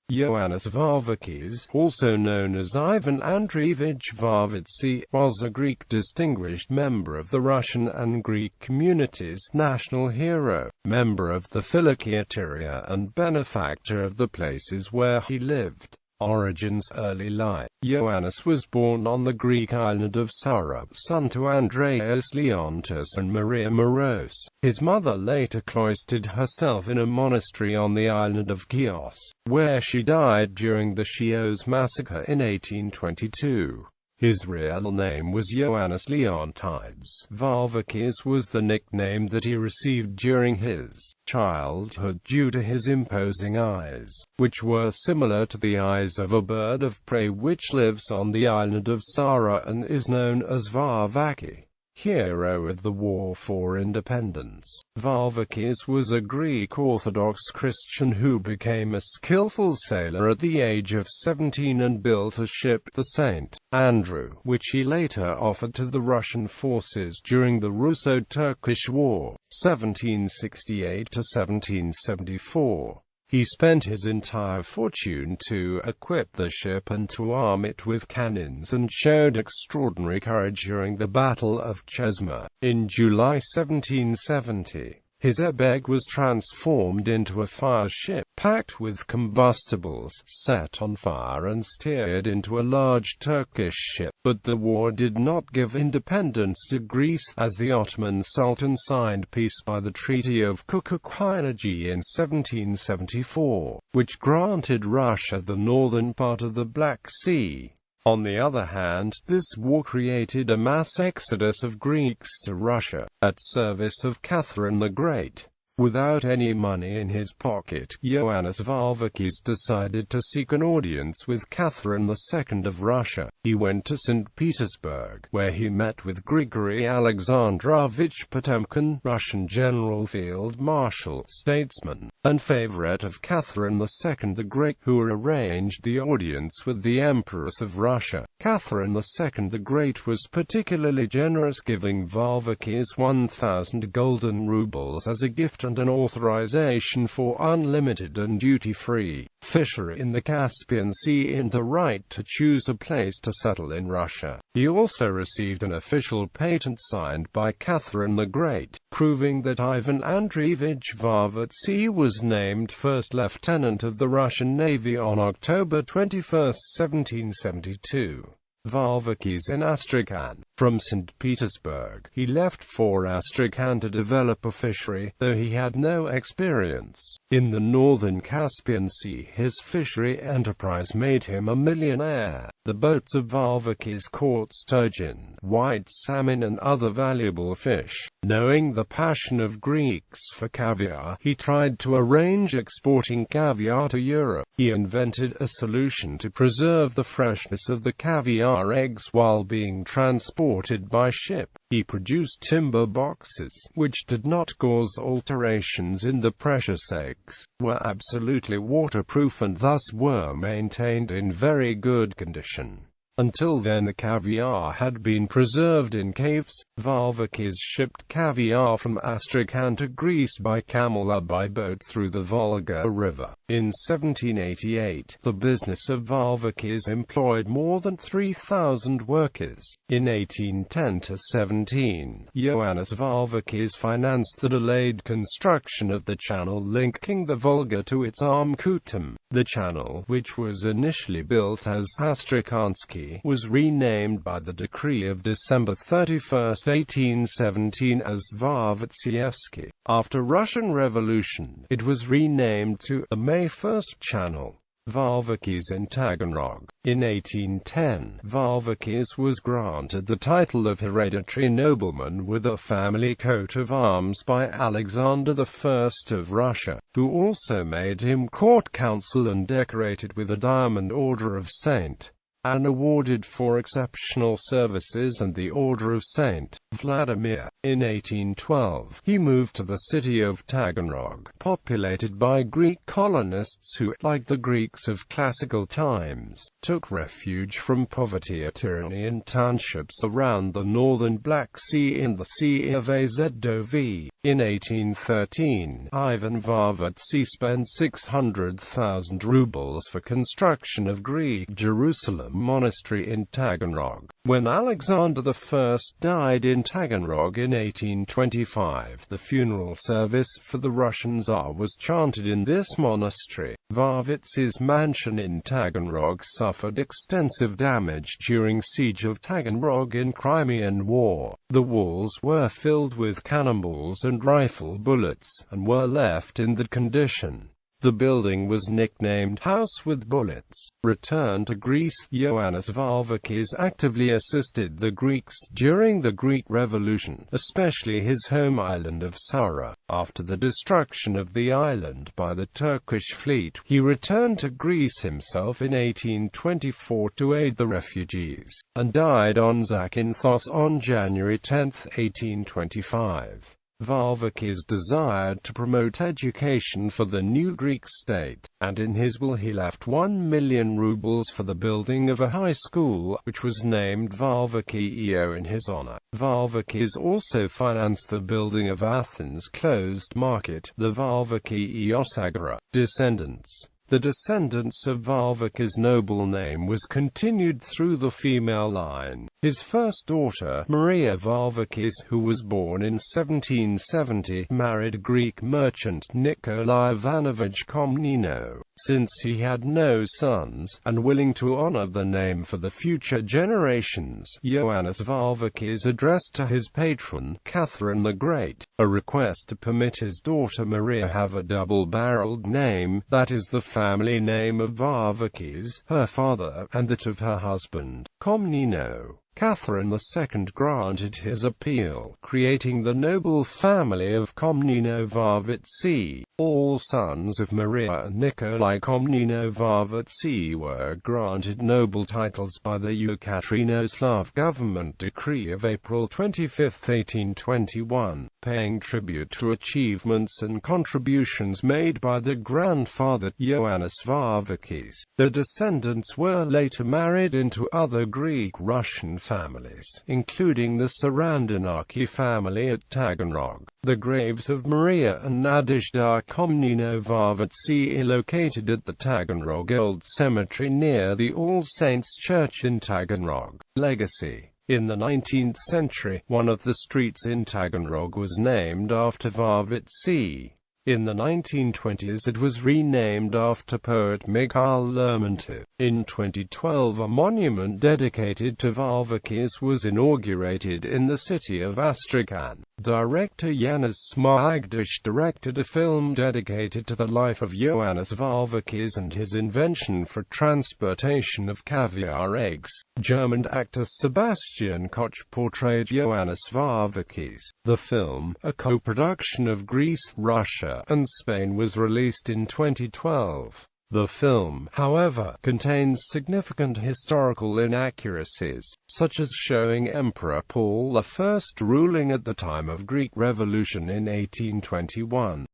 Ioannis Varvakis, also known as Ivan Andreevich Varvatsi, was a Greek distinguished member of the Russian and Greek communities, national hero, member of the Filiki Eteria and benefactor of the places where he lived. Origins. Early life. Ioannis was born on the Greek island of Saura, son to Andreas Leontis and Maria Moros. His mother later cloistered herself in a monastery on the island of Chios, where she died during the Chios massacre in 1822. His real name was Ioannis Leontides. Varvakis was the nickname that he received during his childhood due to his imposing eyes, which were similar to the eyes of a bird of prey which lives on the island of Saura and is known as Varvaki, hero of the War for Independence. Varvakis was a Greek Orthodox Christian who became a skillful sailor at the age of 17 and built a ship, the St. Andrew, which he later offered to the Russian forces during the Russo-Turkish War, 1768 to 1774. He spent his entire fortune to equip the ship and to arm it with cannons, and showed extraordinary courage during the Battle of Chesma. In July 1770, his ebeg was transformed into a fire ship, packed with combustibles, set on fire and steered into a large Turkish ship. But the war did not give independence to Greece, as the Ottoman Sultan signed peace by the Treaty of Kukukhainaji in 1774, which granted Russia the northern part of the Black Sea. On the other hand, this war created a mass exodus of Greeks to Russia, at service of Catherine the Great. Without any money in his pocket, Ioannis Varvakis decided to seek an audience with Catherine II of Russia. He went to St. Petersburg, where he met with Grigory Alexandrovich Potemkin, Russian general, field marshal, statesman, and favorite of Catherine II the Great, who arranged the audience with the Empress of Russia. Catherine II the Great was particularly generous, giving Varvakis 1,000 golden rubles as a gift and an authorization for unlimited and duty-free fishery in the Caspian Sea and the right to choose a place to settle in Russia. He also received an official patent signed by Catherine the Great, proving that Ivan Andreevich Varvatsi was named first lieutenant of the Russian Navy on October 21, 1772. Varvakis in Astrakhan. From St. Petersburg, he left for Astrakhan to develop a fishery, though he had no experience in the northern Caspian Sea. His fishery enterprise made him a millionaire. The boats of Varvakis caught sturgeon, white salmon and other valuable fish. Knowing the passion of Greeks for caviar, he tried to arrange exporting caviar to Europe. He invented a solution to preserve the freshness of the caviar eggs while being transported by ship. He produced timber boxes, which did not cause alterations in the precious eggs, were absolutely waterproof and thus were maintained in very good condition. Until then the caviar had been preserved in caves. Varvakis shipped caviar from Astrakhan to Greece by camel or by boat through the Volga River. In 1788, the business of Varvakis employed more than 3,000 workers. In 1810–17, Ioannis Varvakis financed the delayed construction of the channel linking the Volga to its arm Kutum. The channel, which was initially built as Astrakhansky, was renamed by the decree of December 31, 1817 as Varvatsievsky. After Russian Revolution, it was renamed to the May 1 Channel. Varvakis in Taganrog. In 1810, Varvakis was granted the title of hereditary nobleman with a family coat of arms by Alexander I of Russia, who also made him court counsel and decorated with a diamond order of St. and awarded for exceptional services and the Order of Saint Vladimir. In 1812, he moved to the city of Taganrog, populated by Greek colonists who, like the Greeks of classical times, took refuge from poverty or tyranny in townships around the northern Black Sea in the Sea of Azov. In 1813, Ivan Varvatsi spent 600,000 rubles for construction of Greek Jerusalem Monastery in Taganrog. When Alexander I died in Taganrog in 1825, the funeral service for the Russian Tsar was chanted in this monastery. Varvatsi's mansion in Taganrog suffered extensive damage during siege of Taganrog in Crimean War. The walls were filled with cannonballs and rifle bullets, and were left in that condition. The building was nicknamed House with Bullets. Returned to Greece, Ioannis Varvakis actively assisted the Greeks during the Greek Revolution, especially his home island of Saura. After the destruction of the island by the Turkish fleet, he returned to Greece himself in 1824 to aid the refugees, and died on Zakynthos on January 10, 1825. Varvakis desired to promote education for the new Greek state, and in his will he left 1 million rubles for the building of a high school, which was named Varvaki-io in his honor. Varvakis also financed the building of Athens' closed market, the Varvaki-io Sagara. Descendants. The descendants of Varvakis' noble name was continued through the female line. His first daughter, Maria Varvakis, who was born in 1770, married Greek merchant Nikolai Ivanovich Komneno. Since he had no sons, and willing to honor the name for the future generations, Ioannis Varvakis addressed to his patron, Catherine the Great, a request to permit his daughter Maria have a double-barreled name, that is the family name of Varvakis, her father, and that of her husband, Komneno. Catherine II granted his appeal, creating the noble family of Komneno Varvatsi. All sons of Maria and Nikolai Komneno Varvatsi were granted noble titles by the Yekaterinoslav government decree of April 25, 1821, paying tribute to achievements and contributions made by the grandfather, Ioannis Varvakis. The descendants were later married into other Greek-Russian families, including the Sarandonaki family at Taganrog. The graves of Maria and Nadezhda Komneno Varvatsi are located at the Taganrog Old Cemetery near the All Saints Church in Taganrog. Legacy. In the 19th century, one of the streets in Taganrog was named after Varvatsi. In the 1920s it was renamed after poet Mikhail Lermontov. In 2012 a monument dedicated to Varvakis was inaugurated in the city of Astrakhan. Director Yanis Smagdish directed a film dedicated to the life of Ioannis Varvakis and his invention for transportation of caviar eggs. German actor Sebastian Koch portrayed Ioannis Varvakis. The film, a co-production of Greece, Russia, and Spain, was released in 2012. The film, however, contains significant historical inaccuracies, such as showing Emperor Paul I ruling at the time of Greek Revolution in 1821.